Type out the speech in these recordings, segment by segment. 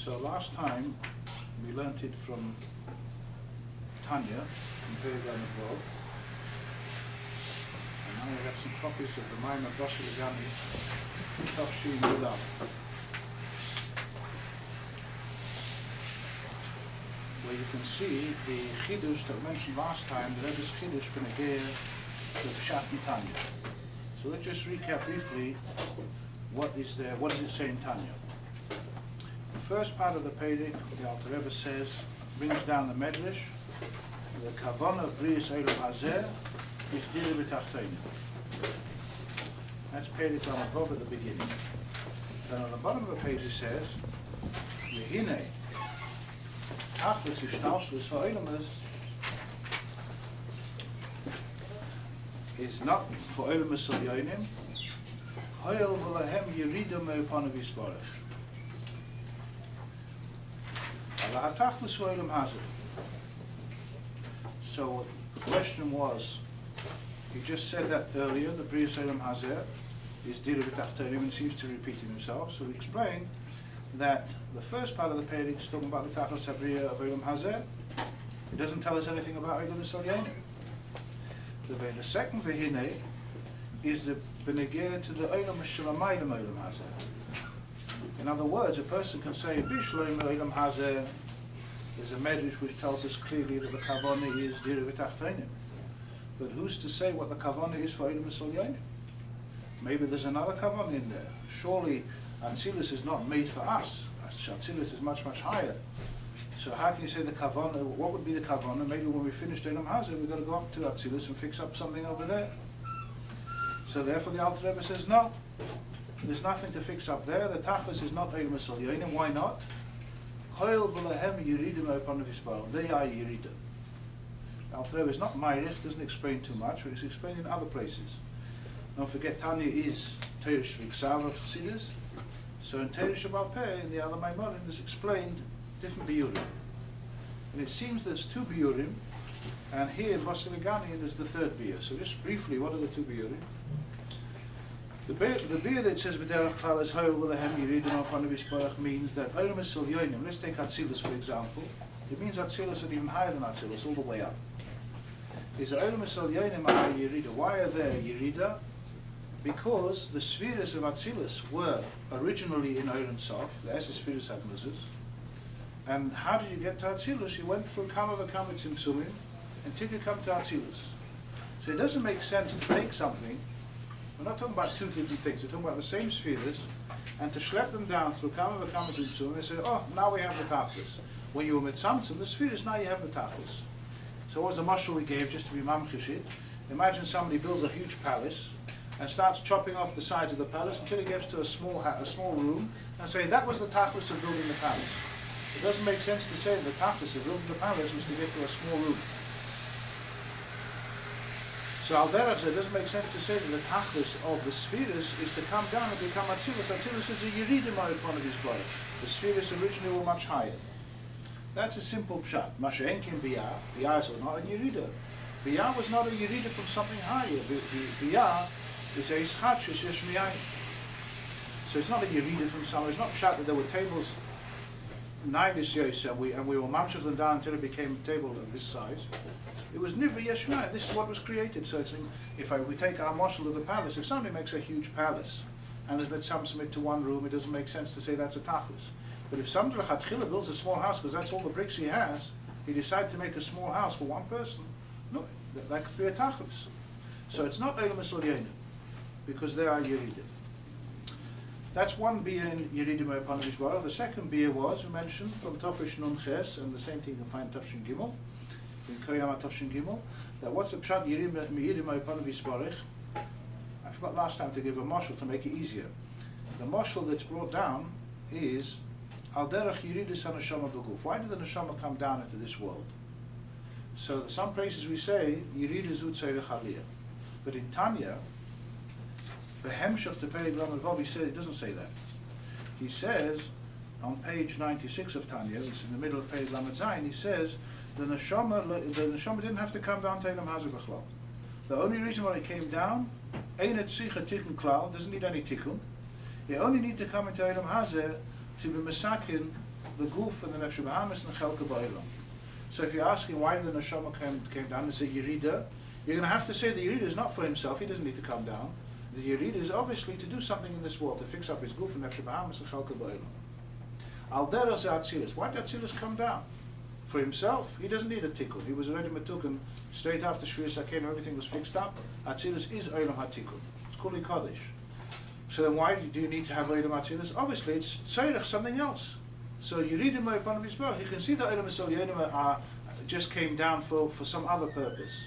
So last time we learnt it from Tanya, from Perigam Vov, and now we have some copies of the Maimon Bashiligami Tafshin Yudam. Where you can see the Chidush that we mentioned last time, the Rebbe's Chidush Benegir, the Pshat in Tanya. So let's just recap briefly what does it say in Tanya. The first part of the Perek, the Alter Rebbe says, brings down the Medrash. The Kavanah of Brius Eilam Hazeh is Dirah Betachtonim. That's Perek on above at the beginning. Then on the bottom of the page it says, Yehine, Tachlis Yishtalshlis Ha'olamas is not for Olamas Elyonim, Hoyel V'lahem Yerida Me'upanav Yisbarach. Ala Tachlis Ha'olam Hazeh. So the question was, he just said that earlier, the Brius Eilam Hazeh is Dirah Betachtonim, and seems to repeat himself. So we explained that the first part of the Perek is talking about the Tachlis Habriya of Eilam Hazeh. It doesn't tell us anything about Eilam Elyonim. The second Vehine is the Benegir to the Eilam Shalamayim Eilam Hazeh. In other words, a person can say Bishloim Eilam Hazeh. There's a medrash which tells us clearly that the kavanah is Dirah Betachtonim. But who's to say what the kavanah is for Eilam Elyonim? Maybe there's another kavanah in there. Surely Atzilus is not made for us. Atzilus is much, much higher. So how can you say the kavanah? What would be the kavanah? Maybe when we finish Eilam Hazeh, we've got to go up to Atzilus and fix up something over there. So therefore the Alter Rebbe says, no, there's nothing to fix up there. The Tachlis is not Eilam Elyonim. Why not? They are Yerida. Alter Rebbe is not Meirich, doesn't explain too much, but he's explained in other places. Don't forget, Tanya is Teresh V'Ksav of Chassidus. So in Teresh Shabbat Peh, in the other Maimonim, there's explained different Biurim. And it seems there's two Biurim, and here in Vasiligani there's the third Biur. So just briefly, what are the two Biurim? The beer that says B'derech Klal is Hoyel V'lehem Yeridim Upon Yisbarach means that Olamas Elyonim, let's take Atzilus for example, it means Atzilus are even higher than Atzilus, all the way up. Is Olamas Elyonim are Yerida. Why are there Yerida? Because the spheres of Atzilus were originally in Olam Sof, the Eses Spheres Hagmuzes, and how did you get to Atzilus? You went through Kama V'Kama Tzimtzumim until you come to Atzilus. So it doesn't make sense to take something. We're not talking about two different things. We're talking about the same spheres, and to schlep them down through Kama V'Kama Tzimtzumim, they say, oh, now we have the Tachlis. When you were Mitzamtzum, the spheres, now you have the Tachlis. So what was the mashal we gave, just to be mamchish it? Imagine somebody builds a huge palace and starts chopping off the sides of the palace until he gets to a small room, and say, that was the Tachlis of building the palace. It doesn't make sense to say that the Tachlis of building the palace was to get to a small room. So al derech it doesn't make sense to say that the Tachlis of the spheres is to come down and become Atzilus. Atzilus is a Yeridim upon his body. The spheres originally were much higher. That's a simple pshat. Masha enkin biyah. Biyah is not a Yerida. Biyah was not a Yerida from something higher. Biyah is a Ischatshus yesh miyayin. So it's not a Yerida from somewhere. It's not pshat that there were tables Naidis Yosef, and we will mamshach them down until it became a table of this size. It was Nivri Yeshua. This is what was created. So it's we take our marshal of the palace, if somebody makes a huge palace and has made some submit to one room, it doesn't make sense to say that's a Tachlis. But if somebody Lechatchila builds a small house because that's all the bricks he has, he decided to make a small house for one person, no, that could be a Tachlis. So it's not Eilam Elyonim, because they are Yeridim. That's one beer in Yeridim upon Yisbarach. The second beer was, we mentioned, from Tofresh Nun Ches, and the same thing you can find in Tofshin Gimel, in Koyama Tofshin Gimel, that what's the pshat Yeridim upon Yisbarach? I forgot last time to give a mashal to make it easier. The mashal that's brought down is Al derech Yeridus HaNeshama B'guf. Why did the Neshama come down into this world? So some places we say Yeridus Utzerech Aliyah, but in Tanya, the Hemshach to Perek Lamed Vav, he said it doesn't say that. He says on page 96 of Tanya, it's in the middle of Perek Lamed Zayin, he says the neshama didn't have to come down to Eilam Hazeh B'chlal. The only reason why he came down, Ein Tzricha Tikkun Klal, doesn't need any tikkun. You only need to come into Eilam Hazeh to be mesakin the Guf and the Nefesh Bahamis and the Chelka Ba'olam. So if you're asking why the Neshama came down and say Yerida, you're going to have to say the Yerida is not for himself, he doesn't need to come down. The Yerida is obviously to do something in this world, to fix up his Guf and Nefesh Bahamis and Chelka Ba'olam. Al Dirah Atzilus. Why did Atzilus come down? For himself. He doesn't need a tikkun. He was already metuken straight after Shvir Saken, everything was fixed up. Atzilus is Olam HaTikkun. It's Kuli Kodesh. So then why do you need to have Olam Atzilus? Obviously it's Tzorech, something else. So you read him upon his Yisbarach, you can see that Olam Yonim just came down for some other purpose.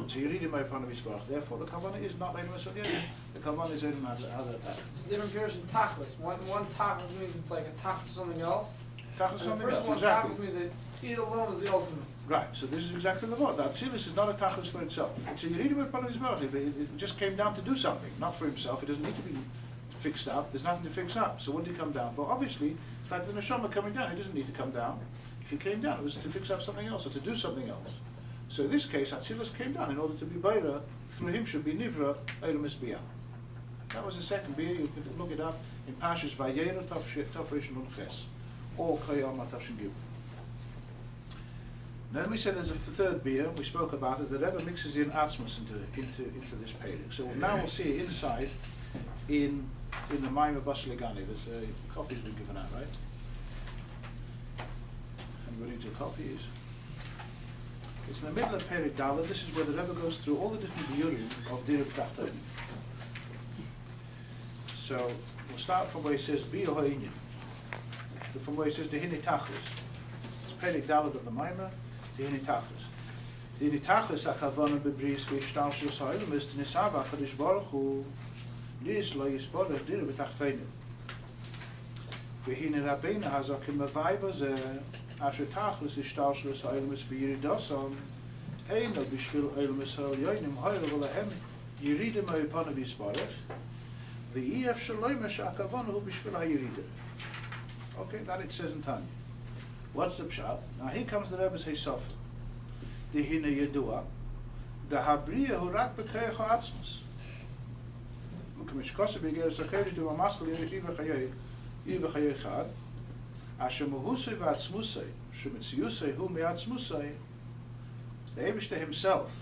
So you read him upon his Yisbarach. Therefore the Kavanah is not Olam Yonim. The Kavanah is Olam HaTikkun. It's a different parish in Tachlis. One Tachlis means it's like a Tachlis to something else. Tachlis something the first else, one exactly. Tachlis means that it alone is the ultimate. Right, so this is exactly the word. The Atzilus is not a Tachlis for itself. So you read him upon his Yisbarach. It just came down to do something, not for himself. It doesn't need to be fixed up. There's nothing to fix up. So what did he come down for? Obviously, it's like the Neshama coming down. He doesn't need to come down. If he came down, it was to fix up something else or to do something else. So in this case, Atzilus came down in order to be Beira. Through him should be Nivra, Eilam Bia. That was the second Bia. You can look it up in Pashas Vayera Tafresh Nun Ches or Kayam Tafshin Gib. Then we said there's a third Bia. We spoke about it. The Rebbe mixes in Atzmus into this page. So now we'll see inside in the Maimah Basiligani. There's a copy's been given out, right? Everybody needs a copy. It's in the middle of Perik Dalet. This is where the Rebbe goes through all the different biurim of Dirah Betachtonim. So we'll start from where he says Biur Ha'inyan, from where he says Dehine Tachlis. It's Perik Dalet of the Maimah, Dehine Tachlis. Dehine Tachlis HaKavana Bebris V'Ishtal Shel Ha'olam is T'nisava HaKadosh Baruch Hu Lis Lo Yisborach Dirah Betachtonim. V'hine Rabbeinu Hazakim Mavai Bazeh Asher Tachlis Ishtal Shel Ha'olam is V'yiridosam Eino B'shvil Olam Yonim Hoyle V'lehem Yiridim Ha'ipanav Yisborach V'iyef Shalom Ha'akavana Hu B'shvil Ha'yiridim. Okay, that it says in Tanya. What's the pshat? Now here comes the Rebbe's Heisofa. Dehine Yedua the Habriya Hu Rak B'Keich Ha'atzmus Uk'mishkosa B'Geres HaKedesh D'ma Maskal Yivachayei Chad Asher Muhusei V'Atzmusei Shemitziusei Hu Me'atzmusei. The Eibishter himself,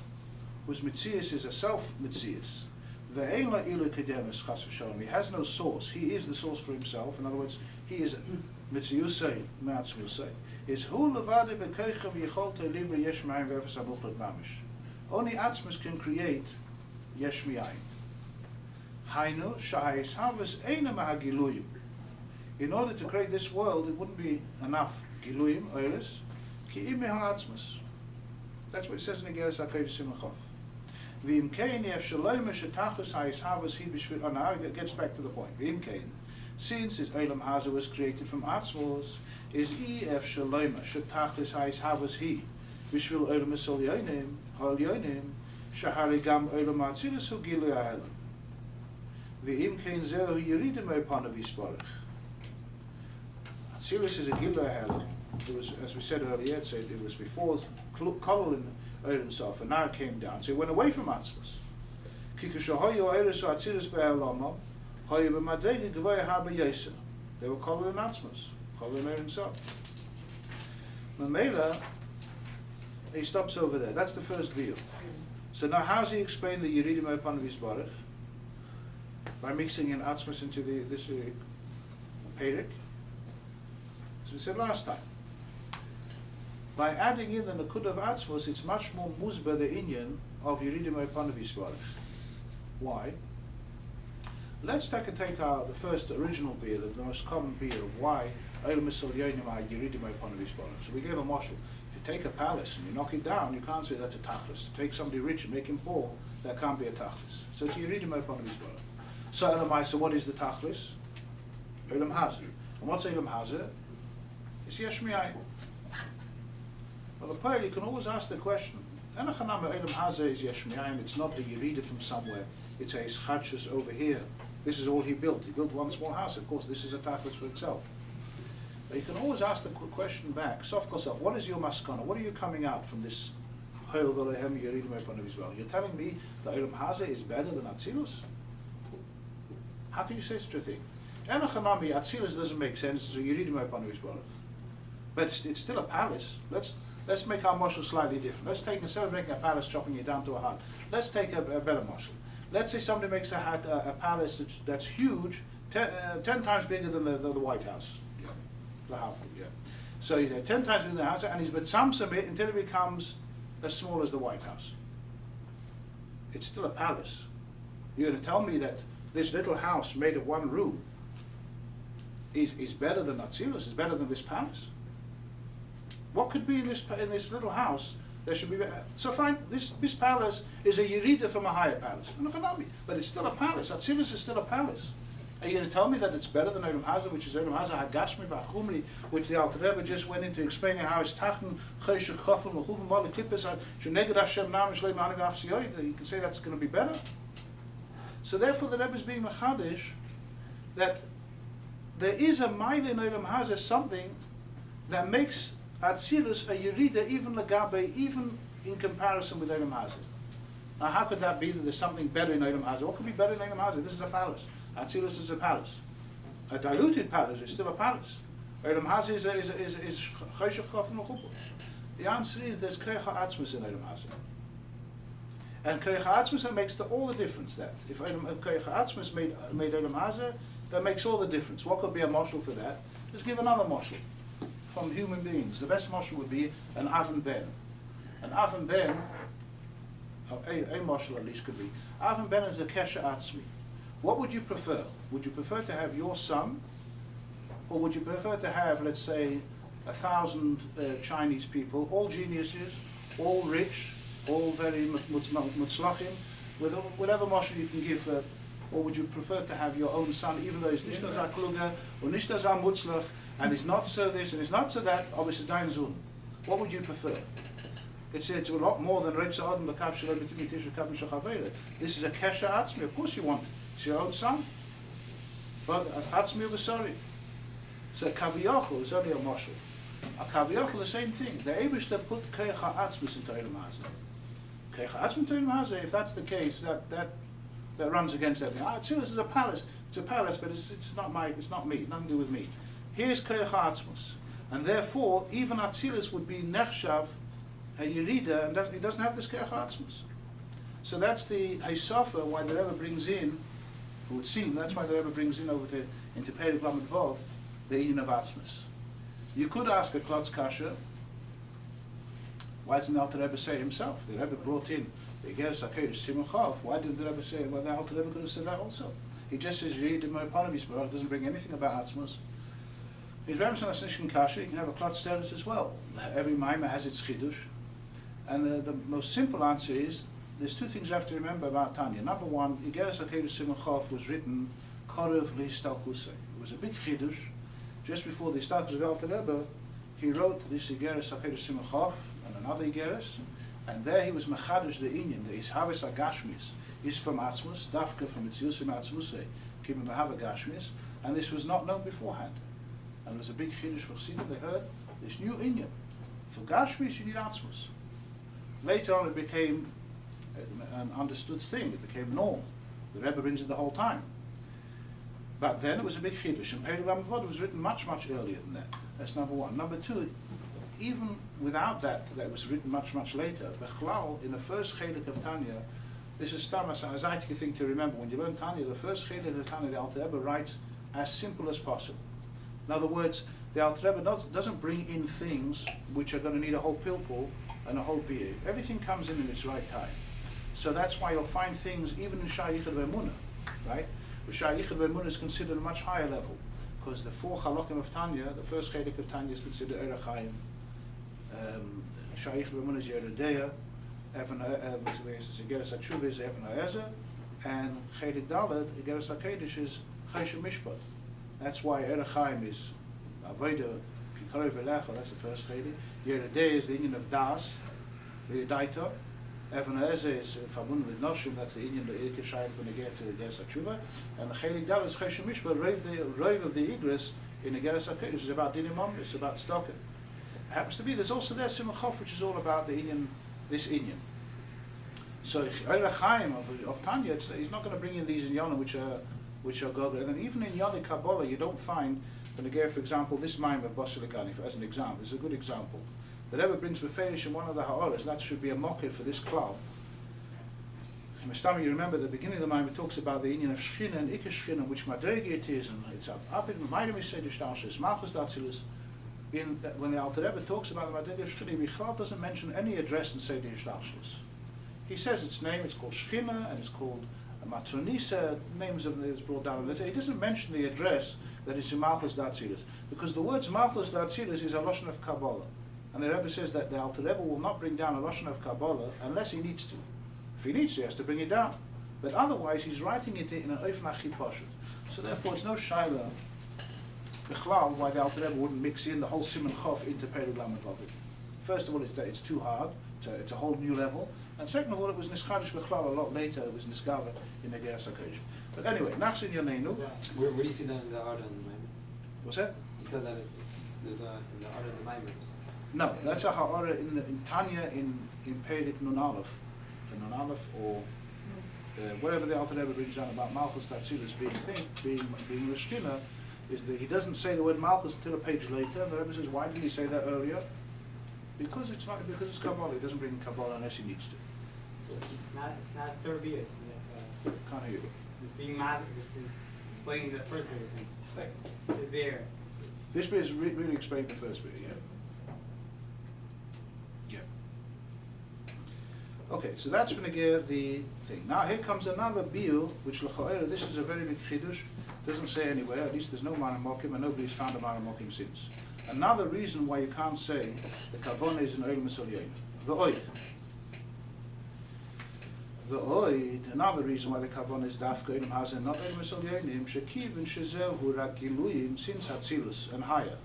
whose Mitzias is a self-Mitzias. Ve'ein la'ilu kedemes chas v'shalom. He has no source. He is the source for himself. In other words, he is Mitziusei Me'atzmusei. Is Hu levade b'keicha v'yicholta livre yesh ma'ayim v'efes amuchlat mamish. Only Atzmus can create yesh ma'ayim. Hainu shahayis havas eina ma'agiluyim. In order to create this world, it wouldn't be enough giluyim, oilis, ki im ha'atzmus. That's what it says in the Geras HaKodesh Simon Chof. V'im kein yef shalom shetachlis ha'is havas hi b'shvil. Oh, now it gets back to the point. V'im kein, since his Olam Hazeh was created from atzmos, is ef shalom shetachlis ha'is havas hi b'shvil Olam Yonim, ha'ol Yonim, shahari gam Olam Atzilus hu gilu ha'elam. V'im kein zehu yiridim ha'ipanav Yisbarach. Atzilus is a gilu ha'elam. It was, as we said earlier, it was before Kolol in Olam Sof, and now it came down. So it went away from Atzilus. They were Kolol in Atzilus, Kolol in Olam Sof. Mamela, he stops over there. That's the first view. So now how does he explain the Yeridim upon Yisbarach? By mixing in Atzilus into this Perik. As we said last time. By adding in the Nakud of Atzmos, it's much more muzba the inyan of Yeridim Ha'ipanav Yisbarach. Why? Let's take the first original beer, the most common beer of why Olam Yonim are Yeridim Ha'ipanav Yisbarach. So we gave a marshal. If you take a palace and you knock it down, you can't say that's a tachlis. Take somebody rich and make him poor, that can't be a tachlis. So it's Yeridim Ha'ipanav Yisbarach. So Elamai, so what is the tachlis? Olam Hazeh. And what's Olam Hazeh? It's yesh ma'ayim. Well, the poet, you can always ask the question, Enochanam Olam Hazeh is yesh ma'ayim. It's not a Yerida from somewhere. It's a Ischadshus over here. This is all he built. He built one small house. Of course, this is a tachlis for itself. But you can always ask the question back, Sof Kosof, what is your maskana? What are you coming out from this Hoil V'Lehem Yeridim Ha'ipanav Yisbarach? You're telling me that Olam Hazeh is better than Atzilus? How can you say such a thing? Enochanami, Atzilus doesn't make sense, so Yeridim Ha'ipanav Yisbarach. but it's still a palace. Let's make our mashal slightly different. Let's take, instead of making a palace, chopping it down to a hut, let's take a better mashal. Let's say somebody makes a palace that's huge, 10 times bigger than the White House. Yeah. The house, yeah. So 10 times bigger than the house, and he's betzamsam it until it becomes as small as the White House. It's still a palace. You're going to tell me that this little house made of one room is better than Atzilus, is better than this palace? What could be in this little house? There should be. So fine, this palace is a yerida from a higher palace, but it's still a palace. Atzilus is still a palace. Are you going to tell me that it's better than Olam Hazeh, which is Olam Hazeh Hagashmi V'Achumri, which the Alter Rebbe just went into explaining how it's Tachen Cheshach Chofel Mechubim Mali Klippes Sheneged Hashem Nam Shlei Ma'anig Afsiyoy. You can say that's going to be better. So therefore, the Rebbe is being machadish that there is a mile in Olam Hazeh, something that makes Atzilus a yerida, even legabe, even in comparison with Olam Hazeh. Now, how could that be that there's something better in Olam Hazeh? What could be better in Olam Hazeh? This is a palace. Atzilus is a palace. A diluted palace is still a palace. Olam Hazeh is Cheshach Chofel Mechubim. The answer is there's Koach HaAtzmus in Olam Hazeh. And Koach HaAtzmus makes all the difference. That if Koach HaAtzmus made Olam Hazeh, that makes all the difference. What could be a mashal for that? Just give another mashal from human beings. The best mashal would be an Avon Ben. An Avon Ben, a mashal at least could be. Avon Ben is a Kesha Atzmi. What would you prefer? Would you prefer to have your son, or would you prefer to have, let's say, 1,000 Chinese people, all geniuses, all rich, all very mutzlachim, with whatever mashal you can give, or would you prefer to have your own son, even though he's nicht as kluger, or nicht as mutzlach, and he's not so this, and he's not so that, obviously dein Sohn. What would you prefer? It's a lot more than Reitz Adam B'Kav Shalom B'Tim Yitish B'Kav Mishachavera. This is a Kesha Atzmi. Of course you want it. It's your own son. But Atzmi V'Sori. So Kaviyachol is only a mashal. A Kaviyachol, the same thing. The Eibishter put Koach HaAtzmus into Olam Hazeh. Koach HaAtzmus into Olam Hazeh, if that's the case, that runs against everything. Atzilus is a palace. It's a palace, but it's not me. It's nothing to do with me. Here's Koach HaAtzmus. And therefore, even Atzilus would be Nechshav, a Yerida, and it doesn't have this Koach HaAtzmus. So that's the Heisafa, why the Rebbe brings in, it would seem, that's why the Rebbe brings in into Perek Lamed Vav, the Inyan of Atzmus. You could ask a Klotz Kasha, why doesn't the Alter Rebbe say it himself? The Rebbe brought in the Igeres HaKodesh Simon Chav. Why did the Rebbe say it? Well, the Alter Rebbe could have said that also. He just says Yerida Mo'eponim Yisborach, it doesn't bring anything about Atzmus. He's very much on the Snishkin Kasha, you can have a Klotz Teretz as well. Every Maimah has its Chidush. And the most simple answer is, there's two things you have to remember about Tanya. Number one, Igeres HaKodesh Simon Chav was written Korev Lehistalkusei. It was a big Chidush. Just before the Histalkus of the Alter Rebbe, he wrote this Igeres HaKodesh Simon Chav and another Igeres, and there he was Mechadosh the Inyan, the Ishavis HaGashmis, is from Atzmus, Dafka from Itziusim Atzmusei, Kim Mahava Gashmis, and this was not known beforehand. And it was a big Chidush for Chassidim. They heard this new Inyan. For Gashmis, you need Atzmus. Later on, it became an understood thing. It became norm. The Rebbe brings it the whole time. But then it was a big Chidush, and Perek Lamed Vav was written much, much earlier than that. That's number one. Number two, even without that was written much, much later. Bechlal, in the first Chelik of Tanya, this is Stamas, an anxiety thing to remember. When you learn Tanya, the first Chelik of Tanya, the Alter Rebbe writes as simple as possible. In other words, the Alter Rebbe doesn't bring in things which are going to need a whole pilpul and a whole beer. Everything comes in its right time. So that's why you'll find things even in Shah Yichud Ve'emunah, right? But Shah Yichud Ve'emunah is considered a much higher level, because the four Chalokim of Tanya, the first Chelik of Tanya is considered Eirach Chaim. Shah Yichud Ve'emunah is Yeridea, Igeres HaTshuva is Even HaEzer, and Chelik Daled, Igeres HaKodesh is Chesed Mishpat. That's why Eirach Chaim is Avodah, Kikore V'lecha, that's the first Chelik. Yeridea is the Inyan of Das, V'yedaita. Even HaEzer is Famun with Noshim, that's the Inyan, the Irke Shayim when they get to Igeres HaTshuva. And the Chelik Daled is Chesed Mishpat, Rave of the Igris in Igeres HaKodesh is about Dinim Omri, it's about Stoker. It happens to be, there's also there Simon Chof, which is all about the Inyan, this Inyan. So Eirach Chaim of Tanya, he's not going to bring in these Inyanim which are Gogol. And then even in Yoni Kabbalah, you don't find When again, for example, this Maim of Basiligani, as an example, is a good example. The Rebbe brings Beferish in one of the Ha'oras, that should be a mocker for this klal. In Mestami, you remember the beginning of the Maim, it talks about the union of Shchina and Ike Shchina, which Madrege it is, and it's up in Maidim Yisrael Shtarshis, Malchus Datzilus. When the Alter Rebbe talks about the Madrege of Shchina, Michoel doesn't mention any address in Seder Shtarshis. He says its name, it's called Shchina, and it's called Matronisa, names of it's brought down. He doesn't mention the address that is in Malchus Datzilus, because the words Malchus Datzilus is a Lashon of Kabbalah. And the Rebbe says that the Alter Rebbe will not bring down a Lashon of Kabbalah unless he needs to. If he needs to, he has to bring it down. But otherwise, he's writing it in an Oif Nachi Pashut. So therefore, it's no Shaila, Bichlal, why the Alter Rebbe wouldn't mix in the whole Simon Chof into Perug Lamed Vavid. First of all, it's too hard. It's a whole new level. And second of all, it was Nischadish Bichlal a lot later. It was Niskava in the Geras HaKodesh. But anyway, Nachsin Yonenu. Where do you see that in the art and the Maimon? What's that? You said that there's a in the art and the Maimon or something. No, that's a Ha'ara in Tanya in Perik Nun Aleph. Nun Aleph, or whatever the Alter Rebbe brings down about Malchus Datzilus being Rishkina, is that he doesn't say the word Malchus until a page later, and the Rebbe says, why didn't he say that earlier? Because it's Kabbalah. He doesn't bring Kabbalah unless he needs to. So it's not third beer. Can't hear you. It's being mad. This is explaining the first beer. Second. This beer. This bit is really explaining the first bit, yeah. Okay, so that's going to get the thing. Now here comes another biur, which l'cha'era, this is a very big chidush, doesn't say anywhere, at least there's no Mara Mokim, and nobody's found a Mara Mokim since. Another reason why you can't say the kavon is an oil misolyein. The oid, another reason why the kavon is dafka ilim hazen, not oil misolyenim, shekiv and shezehu rak giluyim, since Hatzilus and higher,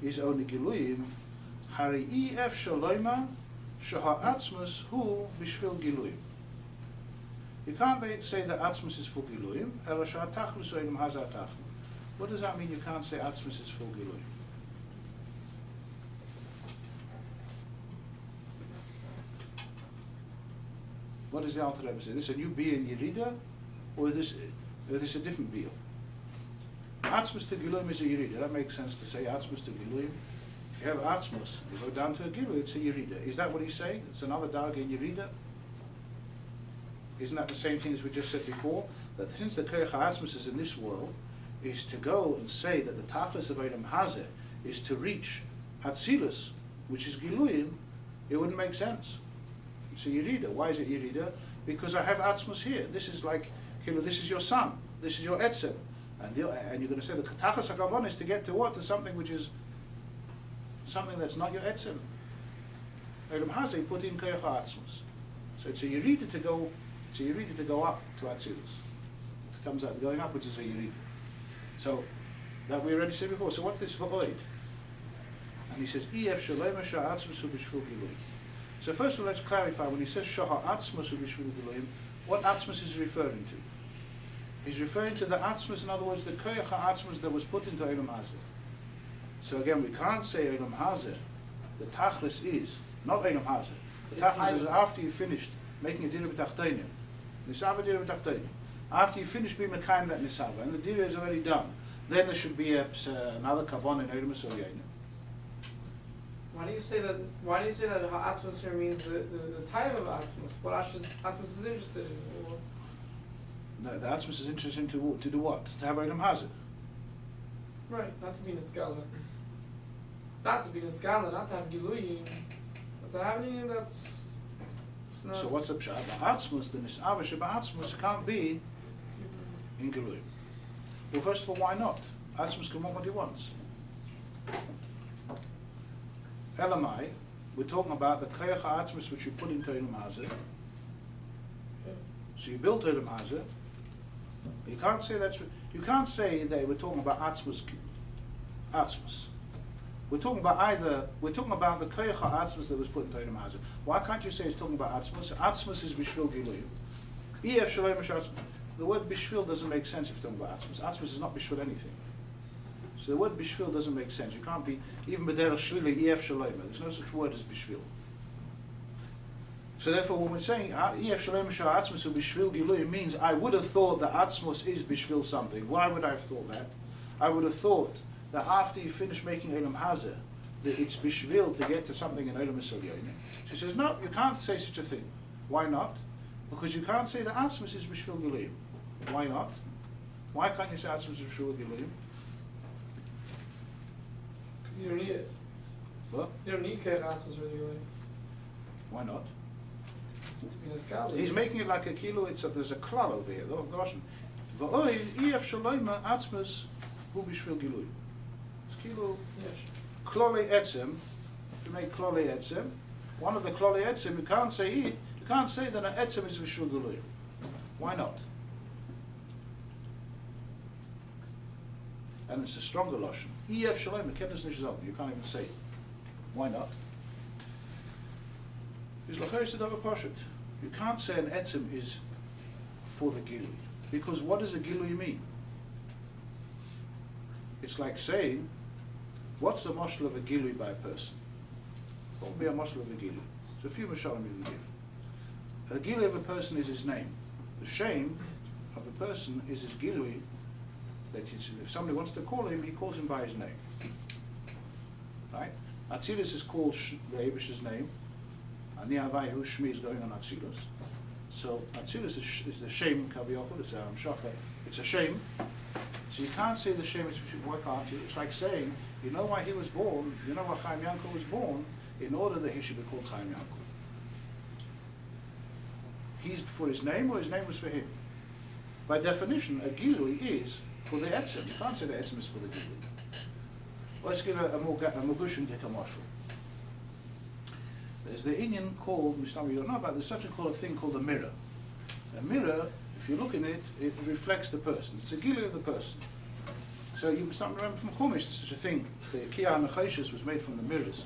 is only giluyim, hari ef shaloima, Shaha Atzmus hu bishvil giluyim. You can't say that Atzmus is for giluyim, ela shaha tachlus oidim hazar tachlu. What does that mean? You can't say Atzmus is for giluyim. What does the Alter Rebbe say? Is this a new beer in Yerida, or is this a different beer? Atzmus to giluyim is a Yerida. That makes sense to say Atzmus to giluyim. If you have Atzmus, you go down to a Gilu, it's a Yerida. Is that what he's saying? It's another Darga in Yerida? Isn't that the same thing as we just said before? That since the Koyach HaAtzmus is in this world, is to go and say that the Tachlis of Eidam Hazeh is to reach Atzilus, which is Giluyim, it wouldn't make sense. It's a Yerida. Why is it Yerida? Because I have Atzmus here. This is like, this is your son. This is your Etzem. And you're going to say the Tachlis HaKavon is to get to what? To something which is something that's not your etzem. Elam Hazeh put in Koyach HaAtzmus. So it's a Yerida to go. It's a Yerida to go up to Atzilus. It comes out going upwards is a Yerida. So that we already said before. So what's this for oid? And he says Ef Shalema Sha'atzmus Ubishvil Giluyim. So first of all, let's clarify when he says Shah Atzmus Ubishvil Giluyim, what Atzmus is referring to. He's referring to the Atzmus, in other words, the Koyach HaAtzmus that was put into Elam Hazeh. So again, we can't say Elam Hazeh. The Tachlis is not Elam Hazeh. The Tachlis is after you finished making a Dirah Betachtonim. Nisava Dirah Betachtonim. After you finish being Mekayim that Nisava, and the Dirah is already done, then there should be another Kavon in Elam Misolyein. Why do you say that? Why do you say that Atzmus here means the time of Atzmus? What Atzmus is interested in? The Atzmus is interested to do what? To have Elam Hazeh. Right, not to be in a skala. Not to be in a skala, not to have Giluyim, but to have anything that's it's not. So what's up? Atzmus, the Nisava Atzmus can't be in Giluyim. Well, first of all, why not? Atzmus can want what he wants. Elamai, we're talking about the Koyach HaAtzmus which you put into Elam Hazeh. So you built Elam Hazeh. You can't say you can't say that we're talking about Atzmus. We're talking about the Koyach HaAtzmus that was put into Elam Hazeh. Why can't you say it's talking about Atzmus? Atzmus is Bishvil Giluyim. Ef Shalem Atzmus. The word Bishvil doesn't make sense if you're talking about Atzmus. Atzmus is not Bishvil anything. So the word Bishvil doesn't make sense. You can't be, even B'derech Shlili, Ef Shalem. There's no such word as Bishvil. So therefore, when we're saying Ef Shalem Atzmus Bishvil Giluyim means I would have thought that Atzmus is Bishvil something. Why would I have thought that? I would have thought that after you finish making Olam Hazeh, that it's bishvil to get to something in Olam Esolyoni. She says, no, you can't say such a thing. Why not? Because you can't say that Atzmus is bishvil Giluyim. Why not? Why can't you say Atzmus is bishvil Giluyim? You don't need it. What? You don't need Keich Atzmus really. Why not? To be Niskali. He's making it like a kilo. There's a klal over here. The Russian. V'oi ef shaloima Atzmus hu bishvil Giluyim. It's kilo. Yes. Kloli etzem, to make kloli etzem, one of the kloli etzem, you can't say that an etzem is v'shul guluyim. Why not? And it's a stronger lashon. Ef shalom, you can't even say it. Why not? Because you can't say an etzem is for the gilui. Because what does a gilui mean? It's like saying, what's the mashal of a gilui by a person? What would be a mashal of a gilui? There's a few mashalim you can give. A gilui of a person is his name. The shame of a person is his gilui. That if somebody wants to call him, he calls him by his name. Right? Atzilus is called the Abish's name. Ani Havai Hu Shmi is going on Atzilus. So Atzilus is the shame Kaviyachol. It's It's a shame. So you can't say the shame is why can't you? It's like saying, you know why he was born, you know why Chaim Yankel was born, in order that he should be called Chaim Yankel. He's for his name or his name was for him? By definition, a gilui is for the etzem. You can't say the etzem is for the gilui. Let's give a Mogushim Dikamoshel. There's the Inyan called, Mr. You don't know about, there's such a thing called a mirror. A mirror, if you look in it, it reflects the person. It's a gilui of the person. So you must remember from Chumash, there's such a thing. The Kiyah Necheshes was made from the mirrors.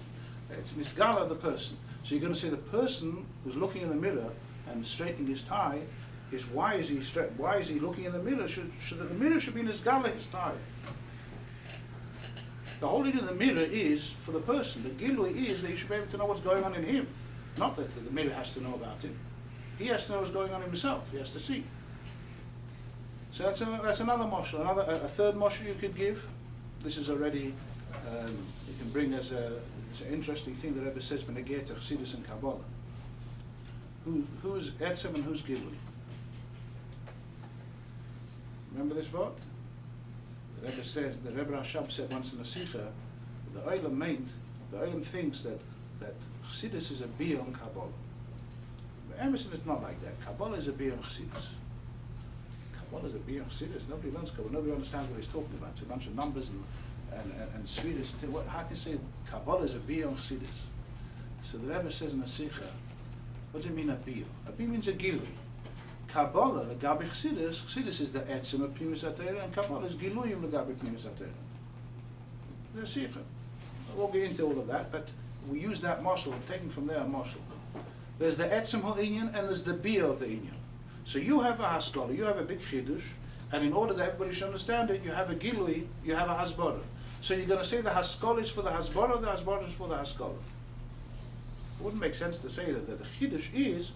It's Nisgala of the person. So you're going to say the person who's looking in the mirror and straightening his tie is why is he looking in the mirror? The mirror should be Nisgala his tie. The whole idea of the mirror is for the person. The gilui is that you should be able to know what's going on in him. Not that the mirror has to know about him. He has to know what's going on in himself. He has to see. So that's another mashal. A third mashal you could give. This is already you can bring as an interesting thing that Rabbi says benegeh to Chassidus and Kabbalah. Who's etzem and who's gilui? Remember this vote? The Rebbe says, the Rebbe Rashab said once in a Sikha, the Olam thinks that Chassidus is a biyah on Kabbalah. But Emerson is not like that. Kabbalah is a biyah on Chassidus. Kabbalah is a biyah on Chassidus. Nobody learns Kabbalah. Nobody understands what he's talking about. It's a bunch of numbers and spheres. How can you say Kabbalah is a biyah on Chassidus? So the Rebbe says in a Sikha, what does it mean a biyah? A biyah means a gilui. Kabbalah, legabi Chassidus is the etzem of Pnimis HaTorah, and Kabbalah is giluyim legabi Pnimis HaTorah. The Sikha. I won't get into all of that, but we use that mashal, taken from there a mashal. There's the etzem ha'inyan, and there's the biyah of the inyan. So you have a haskalah, you have a big chidush, and in order that everybody should understand it, you have a gilui, you have a hasbara. So you're going to say the haskalah is for the hasbara is for the haskalah. It wouldn't make sense to say that the chidush is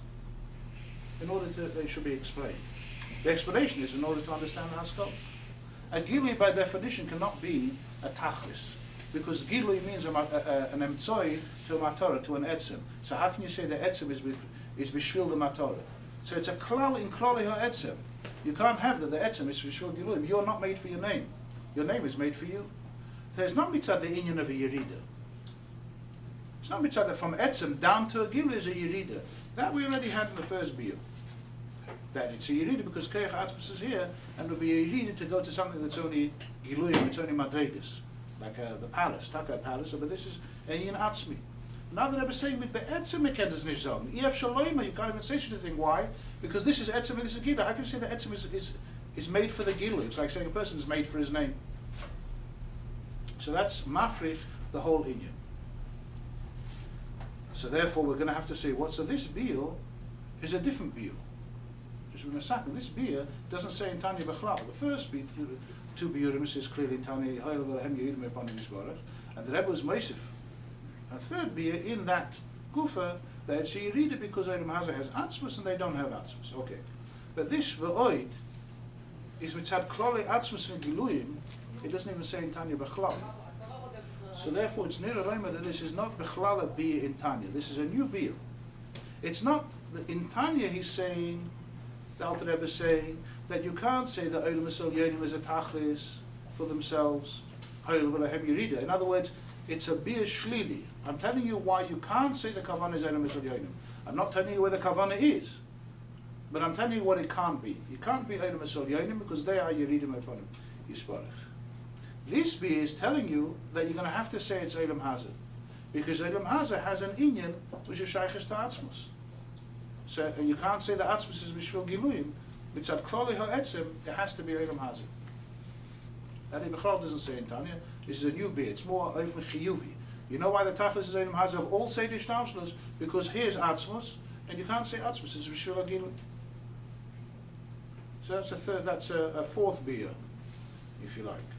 in order to, they should be explained. The explanation is in order to understand the haskalah. A gilui by definition cannot be a tachlis, because gilui means an emtzoi to a matorah, to an etzem. So how can you say the etzem is bishvil the matorah? So it's a klal in klali ha-etzem. You can't have that the etzem is bishvil gilui. You're not made for your name. Your name is made for you. There's not mitzad the inyan of a yerida. It's not mitzad that from etzem down to a gilui is a yerida. That we already had in the first biur. That it's a yerida because keich atzmus is here, and it will be a yerida to go to something that's only giluyim, it's only madregas, like the palace, Taka palace. But this is ein atzmi. Now the Rebbe is saying with the etzem mekendas nishzon, ef shaloima, you can't even say such a thing. Why? Because this is etzem and this is gilui. How can you say that etzem is made for the gilui? It's like saying a person is made for his name. So that's mafrich the whole inyan. So therefore we're going to have to say what? So this biur is a different biur. Just in a second, this biur doesn't say in Tanya Bechlal. The first biur, two biurim says clearly in Tanya Yichayel v'lehem ye'idim upon Yisborach, and the Rebbe was Meisif. A third biur in that gufa that it's you read it because Olam Hazeh has atzmus and they don't have atzmus. Okay, but this v'oid is mitzad kloli atzmus and giluyim It doesn't even say in Tanya Bechlal. So therefore it's near Roma that this is not Bechlal a beer in Tanya. This is a new beer. It's not, in Tanya he's saying, the Alter Rebbe is saying, that you can't say that Olam Yonim is a tachlis for themselves. In other words, it's a beer shlili. I'm telling you why you can't say the kavanah is Olam Yonim. I'm not telling you where the kavanah is, but I'm telling you what it can't be. It can't be Olam Yonim because they are Yeridim upon him. Yisparach. This beer is telling you that you're going to have to say it's Olam Hazeh, because Olam Hazeh has an inyan which is shayches to Atzmos. So and you can't say the Atzmos is Bishvil Giluyim. Mitzad Kloli Ha'etzim, it has to be Olam Hazeh. That Michoel doesn't say in Tanya. This is a new beer. It's more Ofen Chiyuvi. You know why the Tachlis is Olam Hazeh of all Sedish Tavshlas? Because here's Atzmos, and you can't say Atzmos is Bishvil Giluyim. So that's a fourth beer, if you like.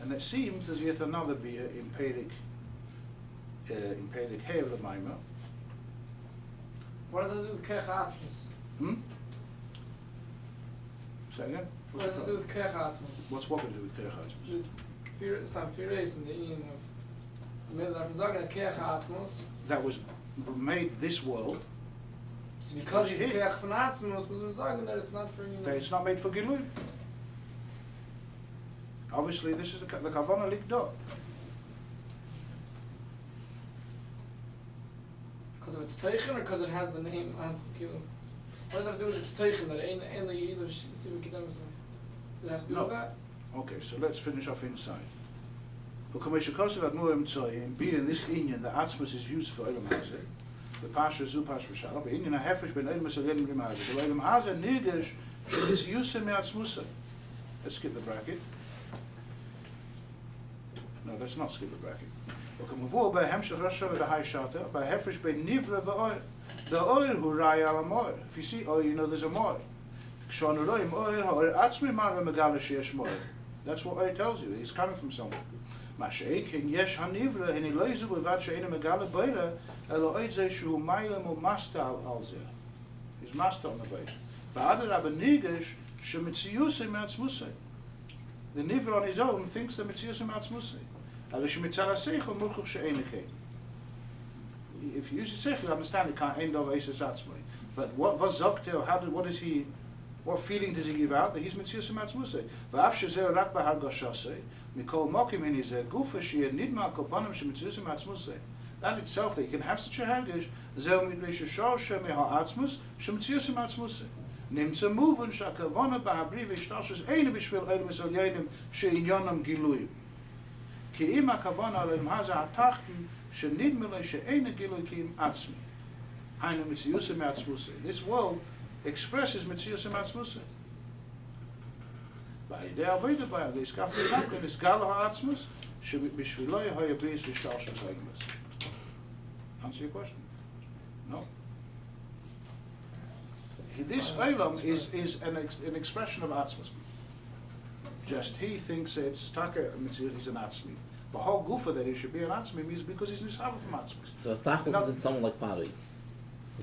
And it seems there's yet another beer in Perek Hey of the Maimah. What does it do with Kech Atzmos? Say again? What does it do with Kech Atzmos? What's what to do with Kech Atzmos? Just it's time fear in the Indian of the Mitzvah. I'm talking about Kech Atzmos. That was made this world. So because it's Kech von Atzmos, we're talking that it's not for you. That it's not made for Gilui. Obviously, this is the Kavanah Likdo. Because of its Teichen or because it has the name Atzmos Kilo? What does it have to do with its Teichen that ain't the Yiddish Siva Kidem? Does it have to do with that? Okay, so let's finish off inside. Being in this Indian, the Atzmos is used for Olam Hazeh. The Pasha Zu Pasha V'Shalom. The Indian Hefesh Ben Olam Hazeh. The Olam Hazeh Nirgesh is Yusem Atzmusa. Let's skip the bracket. No, let's not skip the bracket. If you see oil, you know there's a more. That's what oil tells you. He's coming from somewhere. He's master on the base. The Nivra on his own thinks the Metzius Matzmusei. If you use the Seichel, you understand it can't end of Eisa Zatzmoi. But what feeling does he give out? That he's Metzius Matzmusei. V'af shezer rak b'har gashasei, mikol mokim in his gufa she'er nidma kopanim she'metzius Matzmusei. That itself, that you can have such a hergish, zel midlei sheshor she'meha atzmus, she'metzius Matzmusei. Nimtza movun shakavona ba'abri v'ishtashes eine b'shvil Olam Yonim she'inyonam giluyim. Ki im hakavona Olam Hazeh hatachten she'nidmele she'eine gilui ki im atzmi. Hainu mitzius Matzmusei. This world expresses mitzius Matzmusei. Ba'idei avodah ba'al iskafli nakken iskal ha'atzmus she'b'shviloi ha'yabris v'ishtashes ha'igmas. Answer your question? No. This Olam is an expression of Atzmos. Just he thinks it's Taka, he's an Atzmi. The whole Gufa that he should be an Atzmi means because he's Nishava from Atzmos. So Tachlis isn't someone like Pari.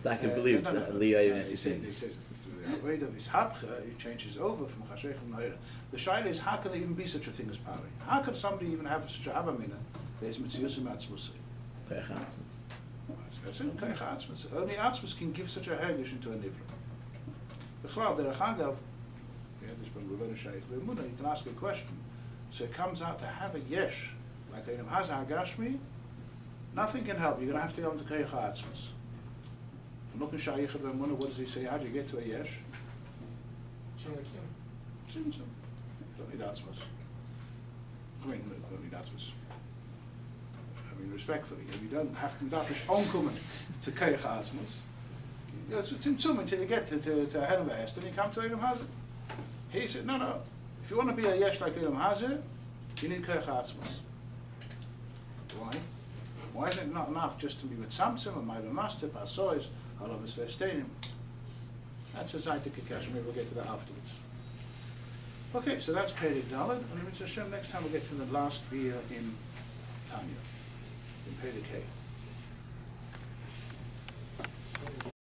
That can believe that Liyah he says through the Avodah of his Habcha, he changes over from Chashech and Naira. The Shaila is, how can there even be such a thing as Pari? How can somebody even have such a Havamina? There's Mitzvah Atzmos. That's it, Atzmos. Only Atzmos can give such a hergish into a Nivra. B'chlal, Derech Agav, you can ask a question. So it comes out to have a yesh, like Olam Hazeh Hagashmi, nothing can help. You're going to have to go into Koyach Atzmos. I'm looking Shayich of Emunah, what does he say? How do you get to a yesh? Tzimtzum. Don't need Atzmos. I mean, don't need Atzmos. I mean, respectfully, you don't have to dafish onkommen to Koyach Atzmos. You go through Tzimtzum until you get to a head of a Hest, and you come to Olam Hazeh. He said, no. If you want to be a yesh like Olam Hazeh, you need Koyach Atzmos. Why? Why is it not enough just to be with Samson and Ma'ila Master, Pasois, Halavis Vesteinim? That's a Zaytik Kekash. Maybe we'll get to that afterwards. Okay, so that's Perek Daled, and Mitzvah Hashem, next time we'll get to the last beer in Tanya, in Perek Hey.